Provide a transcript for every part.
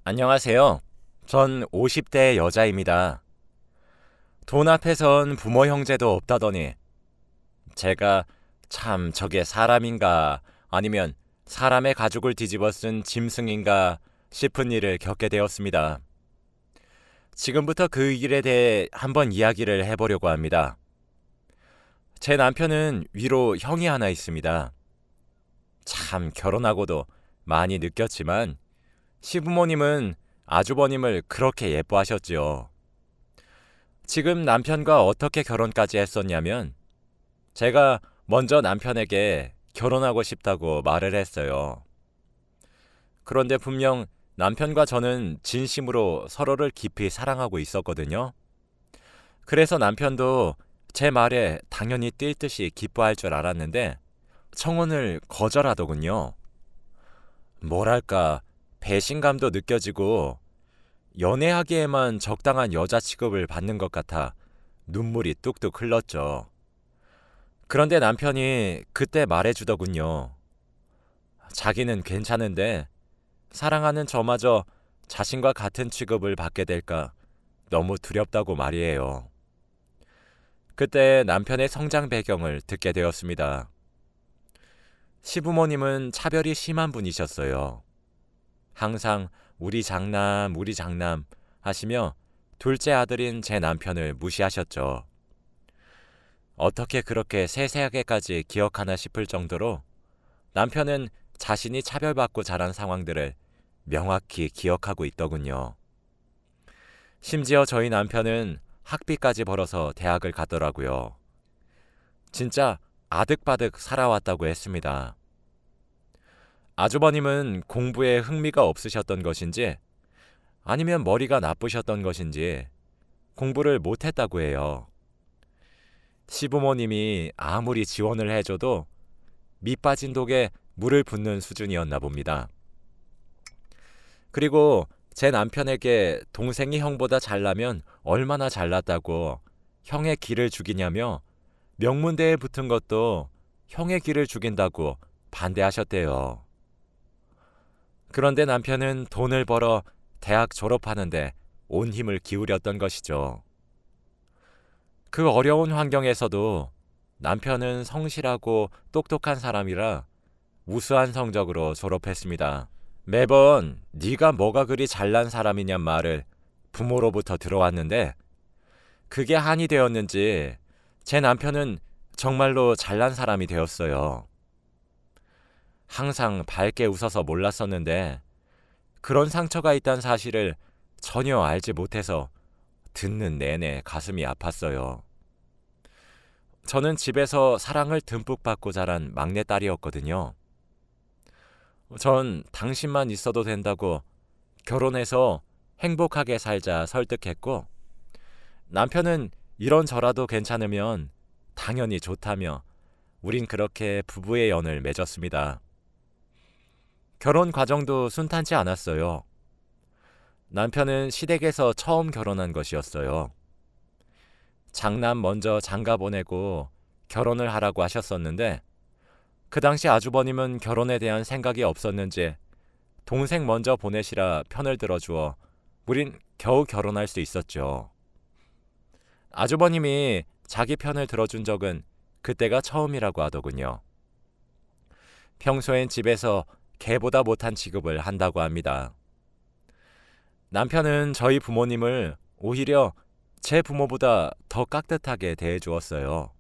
안녕하세요. 전 50대 여자입니다. 돈 앞에선 부모 형제도 없다더니 제가 참 저게 사람인가 아니면 사람의 가죽을 뒤집어 쓴 짐승인가 싶은 일을 겪게 되었습니다. 지금부터 그 일에 대해 한번 이야기를 해보려고 합니다. 제 남편은 위로 형이 하나 있습니다. 참 결혼하고도 많이 느꼈지만 시부모님은 아주버님을 그렇게 예뻐하셨지요. 지금 남편과 어떻게 결혼까지 했었냐면 제가 먼저 남편에게 결혼하고 싶다고 말을 했어요. 그런데 분명 남편과 저는 진심으로 서로를 깊이 사랑하고 있었거든요. 그래서 남편도 제 말에 당연히 뛸 듯이 기뻐할 줄 알았는데 청혼을 거절하더군요. 뭐랄까 배신감도 느껴지고 연애하기에만 적당한 여자 취급을 받는 것 같아 눈물이 뚝뚝 흘렀죠. 그런데 남편이 그때 말해주더군요. 자기는 괜찮은데 사랑하는 저마저 자신과 같은 취급을 받게 될까 너무 두렵다고 말이에요. 그때 남편의 성장 배경을 듣게 되었습니다. 시부모님은 차별이 심한 분이셨어요. 항상 우리 장남 하시며 둘째 아들인 제 남편을 무시하셨죠. 어떻게 그렇게 세세하게까지 기억하나 싶을 정도로 남편은 자신이 차별받고 자란 상황들을 명확히 기억하고 있더군요. 심지어 저희 남편은 학비까지 벌어서 대학을 갔더라고요. 진짜 아득바득 살아왔다고 했습니다. 아주버님은 공부에 흥미가 없으셨던 것인지 아니면 머리가 나쁘셨던 것인지 공부를 못했다고 해요. 시부모님이 아무리 지원을 해줘도 밑 빠진 독에 물을 붓는 수준이었나 봅니다. 그리고 제 남편에게 동생이 형보다 잘나면 얼마나 잘났다고 형의 기를 죽이냐며 명문대에 붙은 것도 형의 기를 죽인다고 반대하셨대요. 그런데 남편은 돈을 벌어 대학 졸업하는데 온 힘을 기울였던 것이죠. 그 어려운 환경에서도 남편은 성실하고 똑똑한 사람이라 우수한 성적으로 졸업했습니다. 매번 네가 뭐가 그리 잘난 사람이냔 말을 부모로부터 들어왔는데 그게 한이 되었는지 제 남편은 정말로 잘난 사람이 되었어요. 항상 밝게 웃어서 몰랐었는데 그런 상처가 있다는 사실을 전혀 알지 못해서 듣는 내내 가슴이 아팠어요. 저는 집에서 사랑을 듬뿍 받고 자란 막내딸이었거든요. 전 당신만 있어도 된다고 결혼해서 행복하게 살자 설득했고 남편은 이런저라도 괜찮으면 당연히 좋다며 우린 그렇게 부부의 연을 맺었습니다. 결혼 과정도 순탄치 않았어요. 남편은 시댁에서 처음 결혼한 것이었어요. 장남 먼저 장가 보내고 결혼을 하라고 하셨었는데 그 당시 아주버님은 결혼에 대한 생각이 없었는지 동생 먼저 보내시라 편을 들어주어 우린 겨우 결혼할 수 있었죠. 아주버님이 자기 편을 들어준 적은 그때가 처음이라고 하더군요. 평소엔 집에서 개보다 못한 취급을 한다고 합니다. 남편은 저희 부모님을 오히려 제 부모보다 더 깍듯하게 대해주었어요.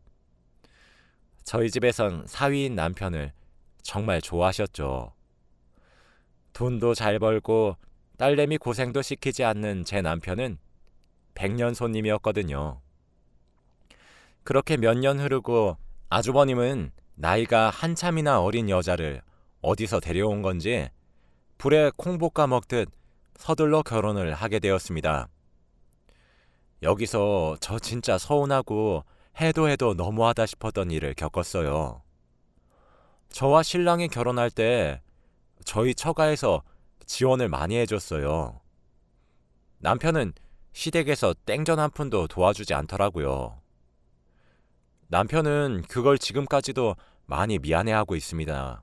저희 집에선 사위인 남편을 정말 좋아하셨죠. 돈도 잘 벌고 딸내미 고생도 시키지 않는 제 남편은 백년 손님이었거든요. 그렇게 몇 년 흐르고 아주버님은 나이가 한참이나 어린 여자를 어디서 데려온 건지 불에 콩 볶아 먹듯 서둘러 결혼을 하게 되었습니다. 여기서 저 진짜 서운하고 해도 너무하다 싶었던 일을 겪었어요. 저와 신랑이 결혼할 때 저희 처가에서 지원을 많이 해줬어요. 남편은 시댁에서 땡전 한 푼도 도와주지 않더라고요. 남편은 그걸 지금까지도 많이 미안해하고 있습니다.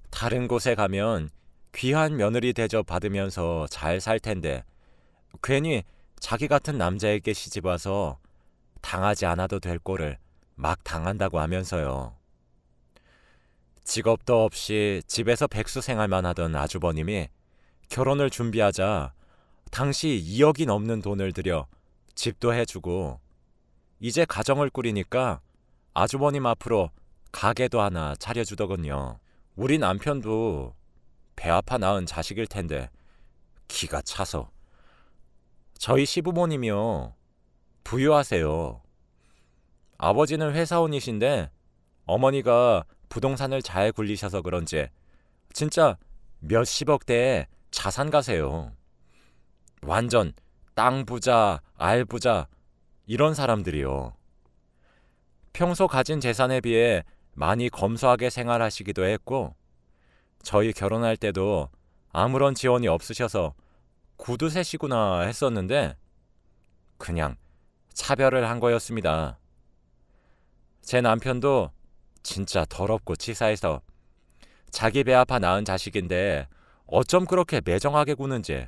다른 곳에 가면 귀한 며느리 대접 받으면서 잘 살 텐데 괜히 자기 같은 남자에게 시집와서 당하지 않아도 될 꼴을 막 당한다고 하면서요. 직업도 없이 집에서 백수 생활만 하던 아주버님이 결혼을 준비하자 당시 2억이 넘는 돈을 들여 집도 해주고 이제 가정을 꾸리니까 아주버님 앞으로 가게도 하나 차려주더군요. 우리 남편도 배 아파 낳은 자식일 텐데 기가 차서 저희 시부모님이요. 부유하세요. 아버지는 회사원이신데 어머니가 부동산을 잘 굴리셔서 그런지 진짜 몇십억대의 자산가세요. 완전 땅 부자, 알 부자 이런 사람들이요. 평소 가진 재산에 비해 많이 검소하게 생활하시기도 했고 저희 결혼할 때도 아무런 지원이 없으셔서 구두쇠시구나 했었는데 그냥 차별을 한 거였습니다. 제 남편도 진짜 더럽고 치사해서 자기 배 아파 낳은 자식인데 어쩜 그렇게 매정하게 구는지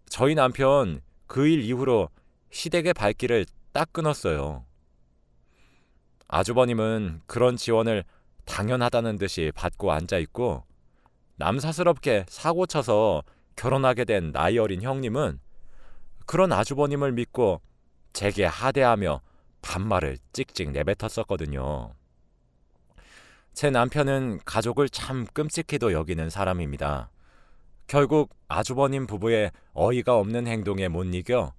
저희 남편 그 일 이후로 시댁의 발길을 딱 끊었어요. 아주버님은 그런 지원을 당연하다는 듯이 받고 앉아있고 남사스럽게 사고쳐서 결혼하게 된 나이 어린 형님은 그런 아주버님을 믿고 제게 하대하며 반말을 찍찍 내뱉었었거든요. 제 남편은 가족을 참 끔찍히도 여기는 사람입니다. 결국 아주버님 부부의 어이가 없는 행동에 못 이겨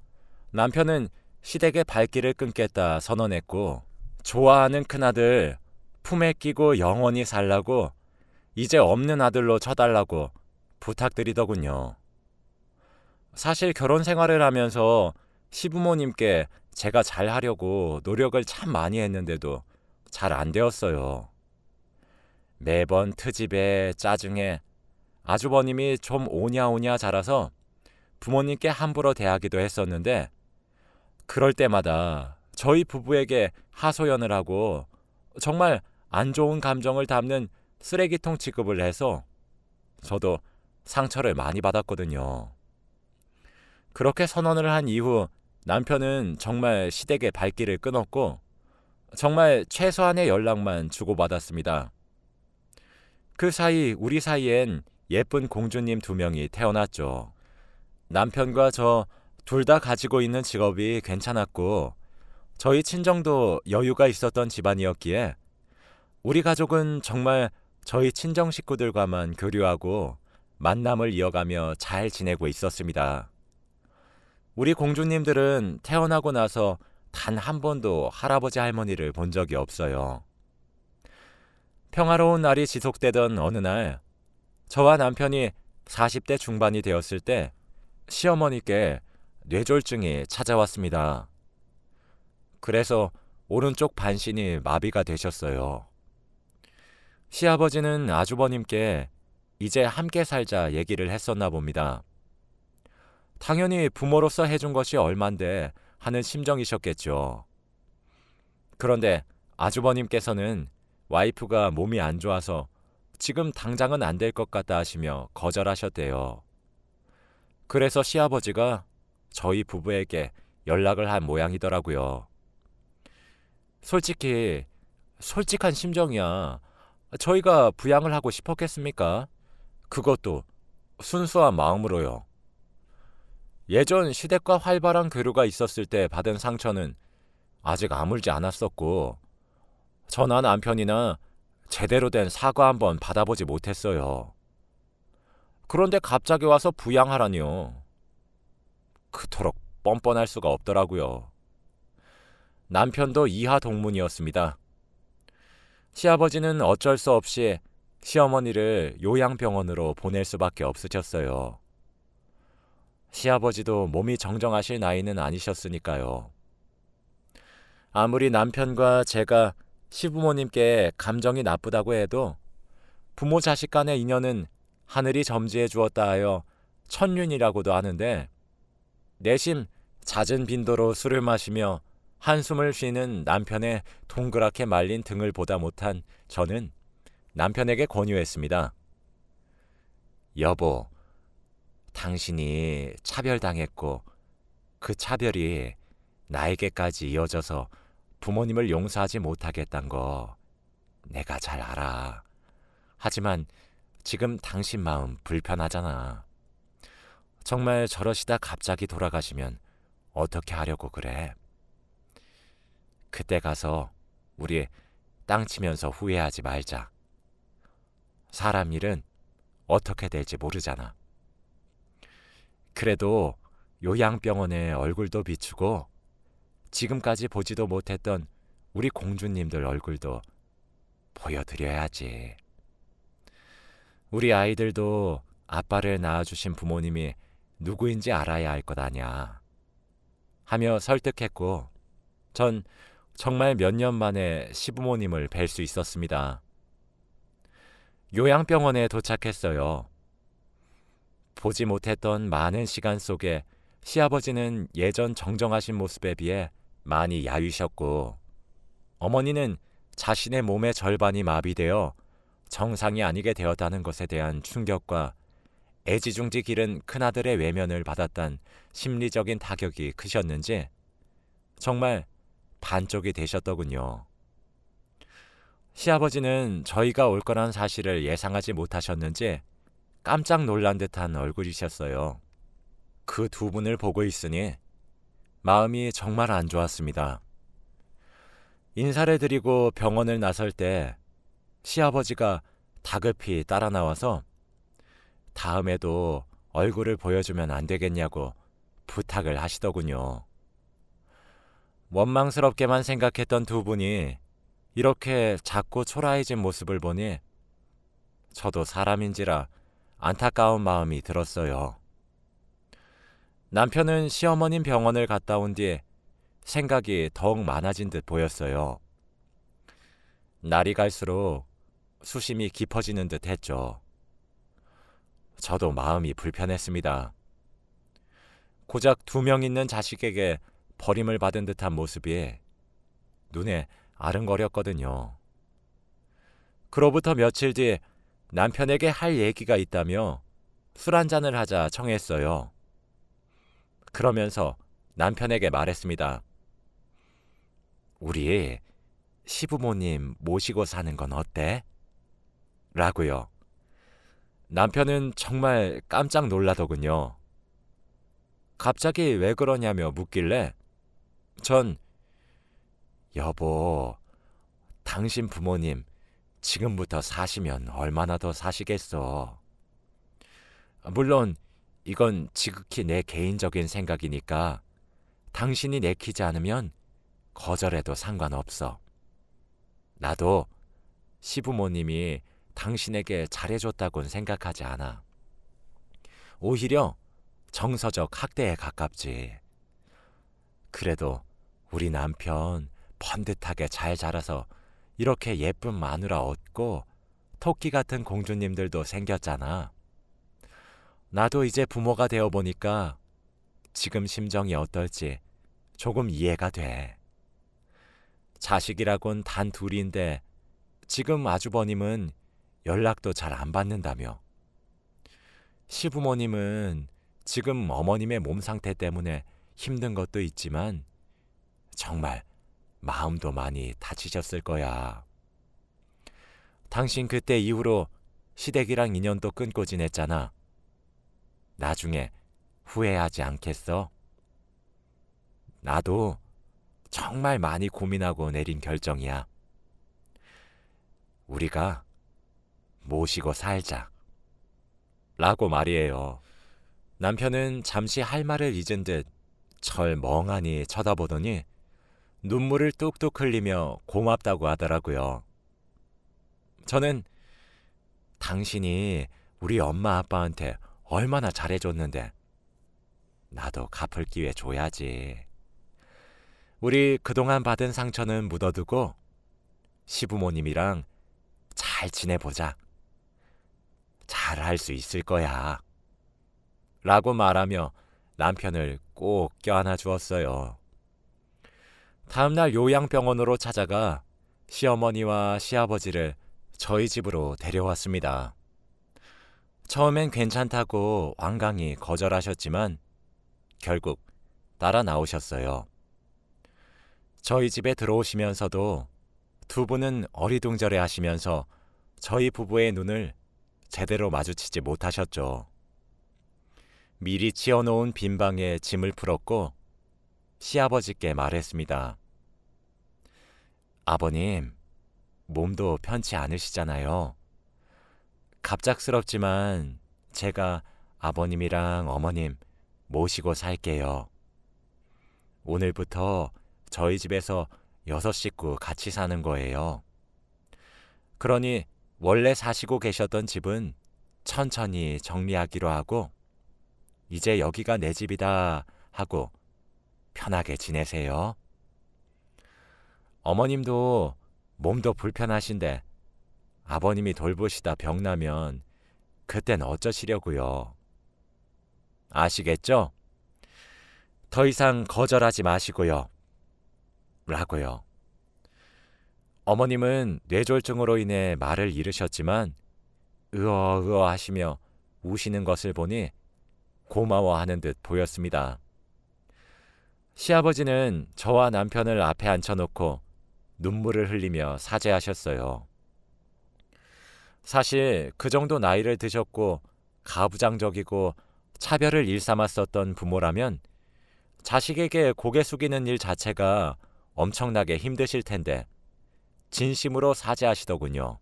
남편은 시댁의 발길을 끊겠다 선언했고 좋아하는 큰아들 품에 끼고 영원히 살라고 이제 없는 아들로 쳐달라고 부탁드리더군요. 사실 결혼 생활을 하면서 시부모님께 제가 잘하려고 노력을 참 많이 했는데도 잘 안 되었어요. 매번 트집에 짜증에 아주버님이 좀 오냐오냐 자라서 부모님께 함부로 대하기도 했었는데 그럴 때마다 저희 부부에게 하소연을 하고 정말 안 좋은 감정을 담는 쓰레기통 취급을 해서 저도 상처를 많이 받았거든요. 그렇게 선언을 한 이후 남편은 정말 시댁의 발길을 끊었고 정말 최소한의 연락만 주고받았습니다. 그 사이 우리 사이엔 예쁜 공주님 2명이 태어났죠. 남편과 저 둘 다 가지고 있는 직업이 괜찮았고 저희 친정도 여유가 있었던 집안이었기에 우리 가족은 정말 저희 친정 식구들과만 교류하고 만남을 이어가며 잘 지내고 있었습니다. 우리 공주님들은 태어나고 나서 단 한 번도 할아버지 할머니를 본 적이 없어요. 평화로운 날이 지속되던 어느 날 저와 남편이 40대 중반이 되었을 때 시어머니께 뇌졸중이 찾아왔습니다. 그래서 오른쪽 반신이 마비가 되셨어요. 시아버지는 아주버님께 이제 함께 살자 얘기를 했었나 봅니다. 당연히 부모로서 해준 것이 얼만데 하는 심정이셨겠죠. 그런데 아주버님께서는 와이프가 몸이 안 좋아서 지금 당장은 안 될 것 같다 하시며 거절하셨대요. 그래서 시아버지가 저희 부부에게 연락을 한 모양이더라고요. 솔직한 심정이야. 저희가 부양을 하고 싶었겠습니까? 그것도 순수한 마음으로요. 예전 시댁과 활발한 교류가 있었을 때 받은 상처는 아직 아물지 않았었고 저나 남편이나 제대로 된 사과 한번 받아보지 못했어요. 그런데 갑자기 와서 부양하라니요. 그토록 뻔뻔할 수가 없더라고요. 남편도 이하 동문이었습니다. 시아버지는 어쩔 수 없이 시어머니를 요양병원으로 보낼 수밖에 없으셨어요. 시아버지도 몸이 정정하실 나이는 아니셨으니까요. 아무리 남편과 제가 시부모님께 감정이 나쁘다고 해도 부모 자식 간의 인연은 하늘이 점지해 주었다 하여 천륜이라고도 하는데 내심 잦은 빈도로 술을 마시며 한숨을 쉬는 남편의 동그랗게 말린 등을 보다 못한 저는 남편에게 권유했습니다. 여보, 당신이 차별당했고 그 차별이 나에게까지 이어져서 부모님을 용서하지 못하겠단 거 내가 잘 알아. 하지만 지금 당신 마음 불편하잖아. 정말 저러시다 갑자기 돌아가시면 어떻게 하려고 그래? 그때 가서 우리 땅 치면서 후회하지 말자. 사람 일은 어떻게 될지 모르잖아. 그래도 요양병원의 얼굴도 비추고 지금까지 보지도 못했던 우리 공주님들 얼굴도 보여드려야지. 우리 아이들도 아빠를 낳아주신 부모님이 누구인지 알아야 할 것 아냐 하며 설득했고, 전 정말 몇 년 만에 시부모님을 뵐 수 있었습니다. 요양병원에 도착했어요. 보지 못했던 많은 시간 속에 시아버지는 예전 정정하신 모습에 비해 많이 야위셨고, 어머니는 자신의 몸의 절반이 마비되어 정상이 아니게 되었다는 것에 대한 충격과 애지중지 기른 큰아들의 외면을 받았단 심리적인 타격이 크셨는지 정말 반쪽이 되셨더군요. 시아버지는 저희가 올 거란 사실을 예상하지 못하셨는지 깜짝 놀란 듯한 얼굴이셨어요. 그 두 분을 보고 있으니 마음이 정말 안 좋았습니다. 인사를 드리고 병원을 나설 때 시아버지가 다급히 따라 나와서 다음에도 얼굴을 보여주면 안 되겠냐고 부탁을 하시더군요. 원망스럽게만 생각했던 두 분이 이렇게 작고 초라해진 모습을 보니 저도 사람인지라 안타까운 마음이 들었어요. 남편은 시어머님 병원을 갔다 온 뒤에 생각이 더욱 많아진 듯 보였어요. 날이 갈수록 수심이 깊어지는 듯 했죠. 저도 마음이 불편했습니다. 고작 2명 있는 자식에게 버림을 받은 듯한 모습이 눈에 아른거렸거든요. 그로부터 며칠 뒤 남편에게 할 얘기가 있다며 술 한잔을 하자 청했어요. 그러면서 남편에게 말했습니다. 우리 시부모님 모시고 사는 건 어때? 라고요. 남편은 정말 깜짝 놀라더군요. 갑자기 왜 그러냐며 묻길래 전 여보, 당신 부모님 지금부터 사시면 얼마나 더 사시겠어. 물론 이건 지극히 내 개인적인 생각이니까 당신이 내키지 않으면 거절해도 상관없어. 나도 시부모님이 당신에게 잘해줬다고는 생각하지 않아. 오히려 정서적 학대에 가깝지. 그래도 우리 남편 번듯하게 잘 자라서 이렇게 예쁜 마누라 얻고 토끼 같은 공주님들도 생겼잖아. 나도 이제 부모가 되어보니까 지금 심정이 어떨지 조금 이해가 돼. 자식이라곤 단 둘인데 지금 아주버님은 연락도 잘 안 받는다며. 시부모님은 지금 어머님의 몸 상태 때문에 힘든 것도 있지만 정말 마음도 많이 다치셨을 거야. 당신 그때 이후로 시댁이랑 인연도 끊고 지냈잖아. 나중에 후회하지 않겠어? 나도 정말 많이 고민하고 내린 결정이야. 우리가 모시고 살자. 라고 말이에요. 남편은 잠시 할 말을 잊은 듯 절 멍하니 쳐다보더니 눈물을 뚝뚝 흘리며 고맙다고 하더라고요. 저는 당신이 우리 엄마 아빠한테 얼마나 잘해줬는데 나도 갚을 기회 줘야지. 우리 그동안 받은 상처는 묻어두고 시부모님이랑 잘 지내보자. 잘할 수 있을 거야. 라고 말하며 남편을 꼭 껴안아 주었어요. 다음날 요양병원으로 찾아가 시어머니와 시아버지를 저희 집으로 데려왔습니다. 처음엔 괜찮다고 완강히 거절하셨지만 결국 따라 나오셨어요. 저희 집에 들어오시면서도 두 분은 어리둥절해 하시면서 저희 부부의 눈을 제대로 마주치지 못하셨죠. 미리 치워놓은 빈 방에 짐을 풀었고 시아버지께 말했습니다. 아버님, 몸도 편치 않으시잖아요. 갑작스럽지만 제가 아버님이랑 어머님 모시고 살게요. 오늘부터 저희 집에서 6식구 같이 사는 거예요. 그러니 원래 사시고 계셨던 집은 천천히 정리하기로 하고 이제 여기가 내 집이다 하고 편하게 지내세요. 어머님도 몸도 불편하신데 아버님이 돌보시다 병나면 그땐 어쩌시려고요. 아시겠죠? 더 이상 거절하지 마시고요. 라고요. 어머님은 뇌졸중으로 인해 말을 잃으셨지만 으어으어 하시며 우시는 것을 보니 고마워하는 듯 보였습니다. 시아버지는 저와 남편을 앞에 앉혀놓고 눈물을 흘리며 사죄하셨어요. 사실 그 정도 나이를 드셨고 가부장적이고 차별을 일삼았었던 부모라면 자식에게 고개 숙이는 일 자체가 엄청나게 힘드실 텐데 진심으로 사죄하시더군요.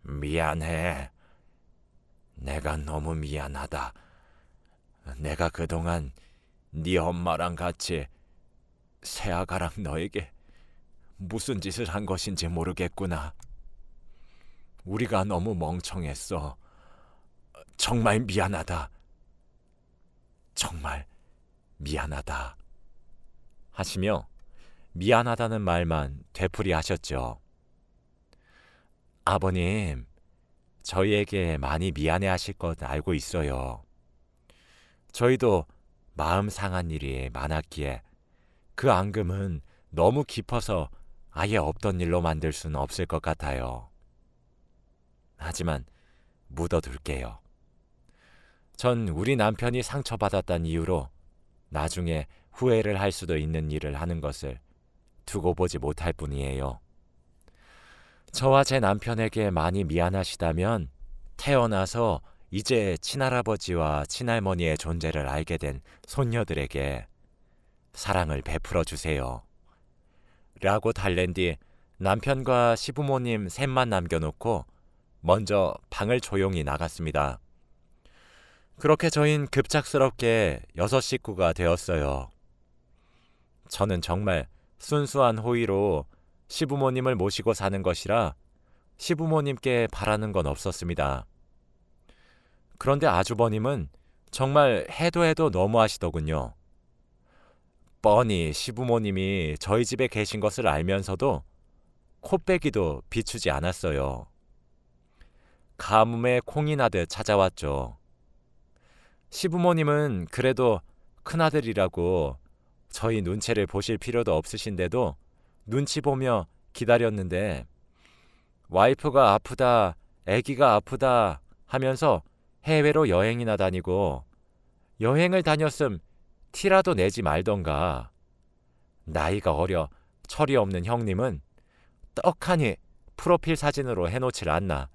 미안해. 내가 너무 미안하다. 내가 그동안 네 엄마랑 같이 새아가랑 너에게 무슨 짓을 한 것인지 모르겠구나. 우리가 너무 멍청했어. 정말 미안하다. 정말 미안하다. 하시며 미안하다는 말만 되풀이하셨죠. 아버님, 저희에게 많이 미안해하실 것 알고 있어요. 저희도 마음 상한 일이 많았기에 그 앙금은 너무 깊어서 아예 없던 일로 만들 수는 없을 것 같아요. 하지만 묻어둘게요. 전 우리 남편이 상처받았다는 이유로 나중에 후회를 할 수도 있는 일을 하는 것을 두고 보지 못할 뿐이에요. 저와 제 남편에게 많이 미안하시다면 태어나서 이제 친할아버지와 친할머니의 존재를 알게 된 손녀들에게 사랑을 베풀어 주세요. 라고 달랜 뒤 남편과 시부모님 셋만 남겨놓고 먼저 방을 조용히 나갔습니다. 그렇게 저흰 급작스럽게 6식구가 되었어요. 저는 정말 순수한 호의로 시부모님을 모시고 사는 것이라 시부모님께 바라는 건 없었습니다. 그런데 아주버님은 정말 해도 너무하시더군요. 뻔히 시부모님이 저희 집에 계신 것을 알면서도 코빼기도 비추지 않았어요. 가뭄에 콩이 나듯 찾아왔죠. 시부모님은 그래도 큰아들이라고 저희 눈치를 보실 필요도 없으신데도 눈치 보며 기다렸는데 와이프가 아프다, 아기가 아프다 하면서 해외로 여행이나 다니고 여행을 다녔음 티라도 내지 말던가. 나이가 어려 철이 없는 형님은 떡하니 프로필 사진으로 해놓질 않나.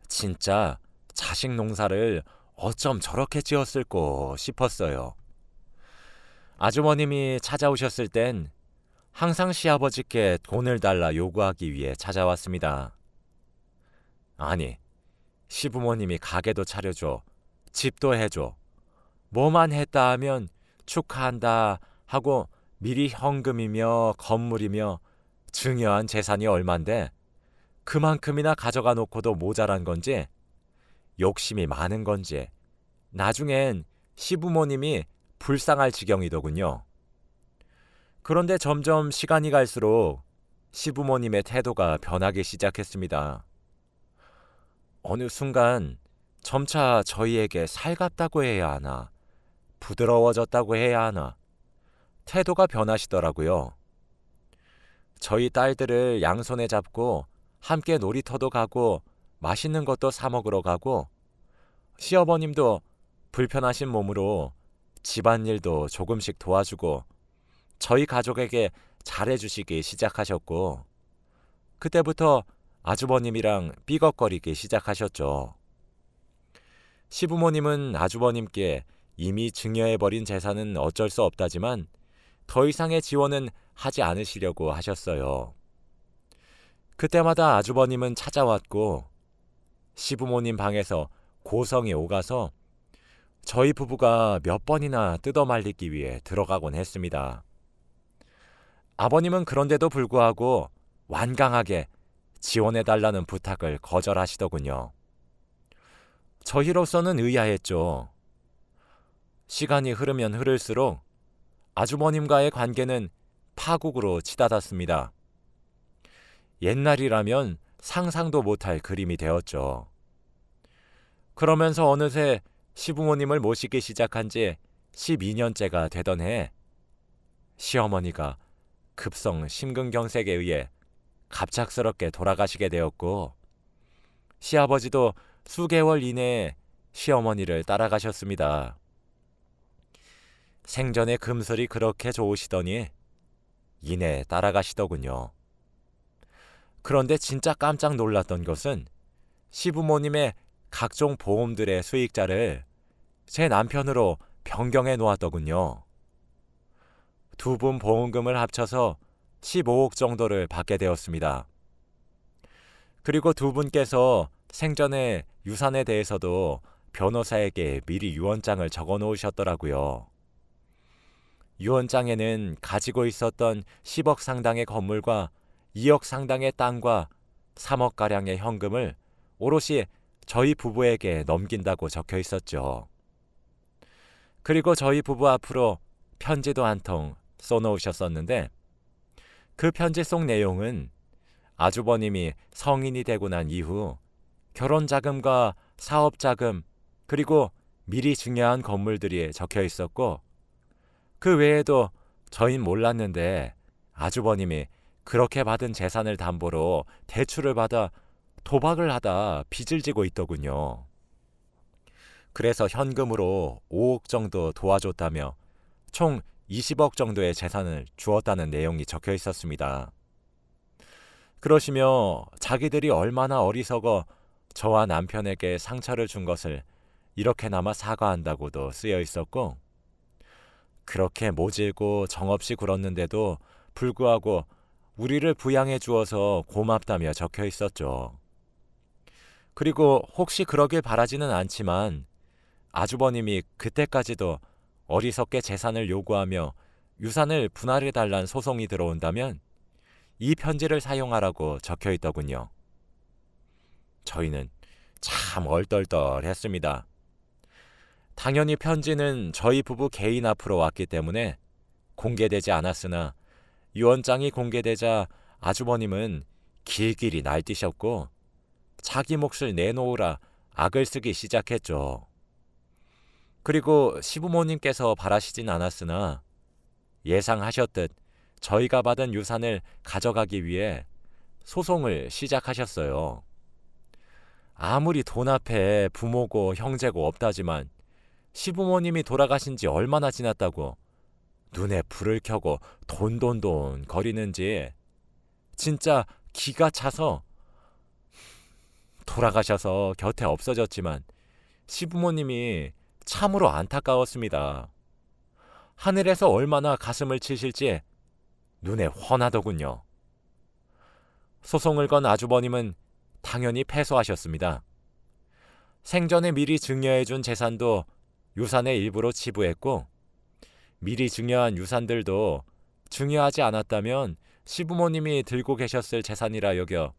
진짜 자식 농사를 어쩜 저렇게 지었을꼬 싶었어요. 아주머님이 찾아오셨을 땐 항상 시아버지께 돈을 달라 요구하기 위해 찾아왔습니다. 아니, 시부모님이 가게도 차려줘, 집도 해줘, 뭐만 했다 하면 축하한다 하고 미리 현금이며 건물이며 중요한 재산이 얼만데 그만큼이나 가져가 놓고도 모자란 건지 욕심이 많은 건지 나중엔 시부모님이 불쌍할 지경이더군요. 그런데 점점 시간이 갈수록 시부모님의 태도가 변하기 시작했습니다. 어느 순간 점차 저희에게 살갑다고 해야 하나, 부드러워졌다고 해야 하나, 태도가 변하시더라고요. 저희 딸들을 양손에 잡고 함께 놀이터도 가고 맛있는 것도 사 먹으러 가고 시어머님도 불편하신 몸으로 집안일도 조금씩 도와주고 저희 가족에게 잘해주시기 시작하셨고 그때부터 아주버님이랑 삐걱거리기 시작하셨죠. 시부모님은 아주버님께 이미 증여해버린 재산은 어쩔 수 없다지만 더 이상의 지원은 하지 않으시려고 하셨어요. 그때마다 아주버님은 찾아왔고 시부모님 방에서 고성이 오가서 저희 부부가 몇 번이나 뜯어말리기 위해 들어가곤 했습니다. 아버님은 그런데도 불구하고 완강하게 지원해달라는 부탁을 거절하시더군요. 저희로서는 의아했죠. 시간이 흐르면 흐를수록 아주버님과의 관계는 파국으로 치닫았습니다. 옛날이라면 상상도 못할 그림이 되었죠. 그러면서 어느새 시부모님을 모시기 시작한 지 12년째가 되던 해 시어머니가 급성 심근경색에 의해 갑작스럽게 돌아가시게 되었고 시아버지도 수개월 이내에 시어머니를 따라가셨습니다. 생전에 금슬이 그렇게 좋으시더니 이내 따라가시더군요. 그런데 진짜 깜짝 놀랐던 것은 시부모님의 각종 보험들의 수익자를 제 남편으로 변경해 놓았더군요. 두 분 보험금을 합쳐서 15억 정도를 받게 되었습니다. 그리고 두 분께서 생전에 유산에 대해서도 변호사에게 미리 유언장을 적어 놓으셨더라고요. 유언장에는 가지고 있었던 10억 상당의 건물과 2억 상당의 땅과 3억가량의 현금을 오롯이 저희 부부에게 넘긴다고 적혀 있었죠. 그리고 저희 부부 앞으로 편지도 한 통 써놓으셨었는데 그 편지 속 내용은 아주버님이 성인이 되고 난 이후 결혼자금과 사업자금 그리고 미리 증여한 건물들이 적혀 있었고 그 외에도 저흰 몰랐는데 아주버님이 그렇게 받은 재산을 담보로 대출을 받아 도박을 하다 빚을 지고 있더군요. 그래서 현금으로 5억 정도 도와줬다며 총 20억 정도의 재산을 주었다는 내용이 적혀 있었습니다. 그러시며 자기들이 얼마나 어리석어 저와 남편에게 상처를 준 것을 이렇게나마 사과한다고도 쓰여 있었고 그렇게 모질고 정없이 굴었는데도 불구하고 우리를 부양해 주어서 고맙다며 적혀 있었죠. 그리고 혹시 그러길 바라지는 않지만 아주버님이 그때까지도 어리석게 재산을 요구하며 유산을 분할해달란 소송이 들어온다면 이 편지를 사용하라고 적혀 있더군요. 저희는 참 얼떨떨했습니다. 당연히 편지는 저희 부부 개인 앞으로 왔기 때문에 공개되지 않았으나 유언장이 공개되자 아주버님은 길길이 날뛰셨고 자기 몫을 내놓으라 악을 쓰기 시작했죠. 그리고 시부모님께서 바라시진 않았으나 예상하셨듯 저희가 받은 유산을 가져가기 위해 소송을 시작하셨어요. 아무리 돈 앞에 부모고 형제고 없다지만 시부모님이 돌아가신 지 얼마나 지났다고 눈에 불을 켜고 돈돈돈 거리는지 진짜 기가 차서 돌아가셔서 곁에 없어졌지만 시부모님이 참으로 안타까웠습니다. 하늘에서 얼마나 가슴을 치실지 눈에 훤하더군요. 소송을 건 아주버님은 당연히 패소하셨습니다. 생전에 미리 증여해준 재산도 유산의 일부로 치부했고 미리 증여한 유산들도 증여하지 않았다면 시부모님이 들고 계셨을 재산이라 여겨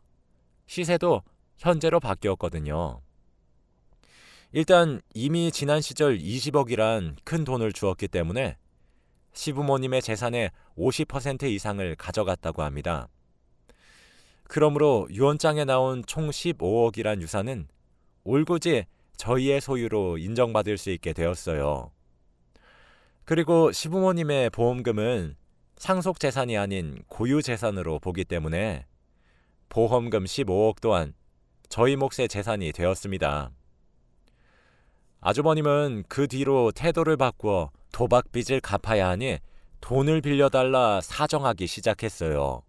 시세도 현재로 바뀌었거든요. 일단 이미 지난 시절 20억이란 큰 돈을 주었기 때문에 시부모님의 재산의 50% 이상을 가져갔다고 합니다. 그러므로 유언장에 나온 총 15억이란 유산은 올곧이 저희의 소유로 인정받을 수 있게 되었어요. 그리고 시부모님의 보험금은 상속 재산이 아닌 고유 재산으로 보기 때문에 보험금 15억 또한 저희 몫의 재산이 되었습니다. 아주버님은 그 뒤로 태도를 바꾸어 도박 빚을 갚아야 하니 돈을 빌려달라 사정하기 시작했어요.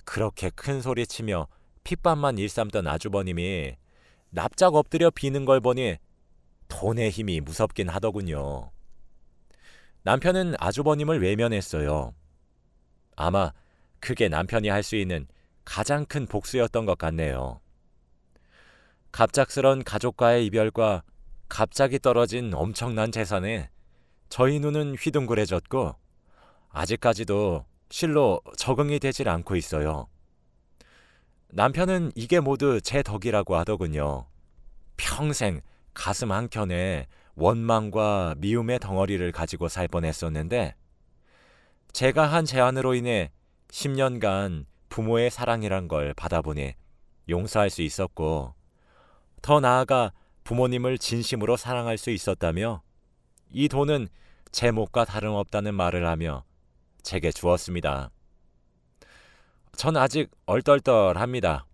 그렇게 큰 소리치며 핏밥만 일삼던 아주버님이 납작 엎드려 비는 걸 보니 돈의 힘이 무섭긴 하더군요. 남편은 아주버님을 외면했어요. 아마 그게 남편이 할 수 있는 가장 큰 복수였던 것 같네요. 갑작스런 가족과의 이별과 갑자기 떨어진 엄청난 재산에 저희 눈은 휘둥그레졌고 아직까지도 실로 적응이 되질 않고 있어요. 남편은 이게 모두 제 덕이라고 하더군요. 평생 가슴 한켠에 원망과 미움의 덩어리를 가지고 살 뻔했었는데 제가 한 제안으로 인해 10년간 부모의 사랑이란 걸 받아보니 용서할 수 있었고 더 나아가 부모님을 진심으로 사랑할 수 있었다며 이 돈은 제 몫과 다름없다는 말을 하며 제게 주었습니다. 전 아직 얼떨떨합니다.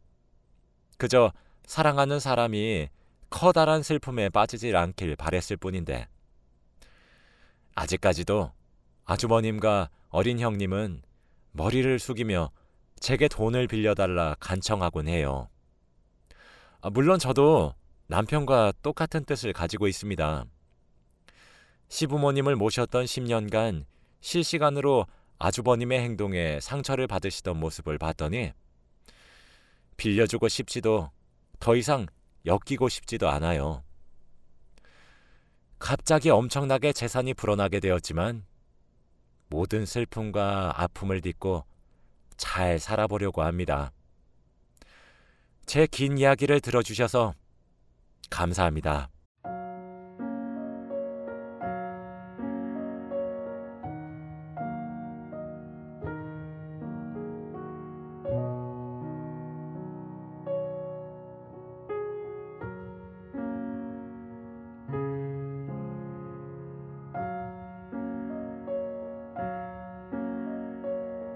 그저 사랑하는 사람이 커다란 슬픔에 빠지질 않길 바랬을 뿐인데 아직까지도 아주버님과 어린 형님은 머리를 숙이며 제게 돈을 빌려달라 간청하곤 해요. 물론 저도 남편과 똑같은 뜻을 가지고 있습니다. 시부모님을 모셨던 10년간 실시간으로 아주버님의 행동에 상처를 받으시던 모습을 봤더니 빌려주고 싶지도 더 이상 엮이고 싶지도 않아요. 갑자기 엄청나게 재산이 불어나게 되었지만 모든 슬픔과 아픔을 딛고 잘 살아보려고 합니다. 제 긴 이야기를 들어주셔서 감사합니다.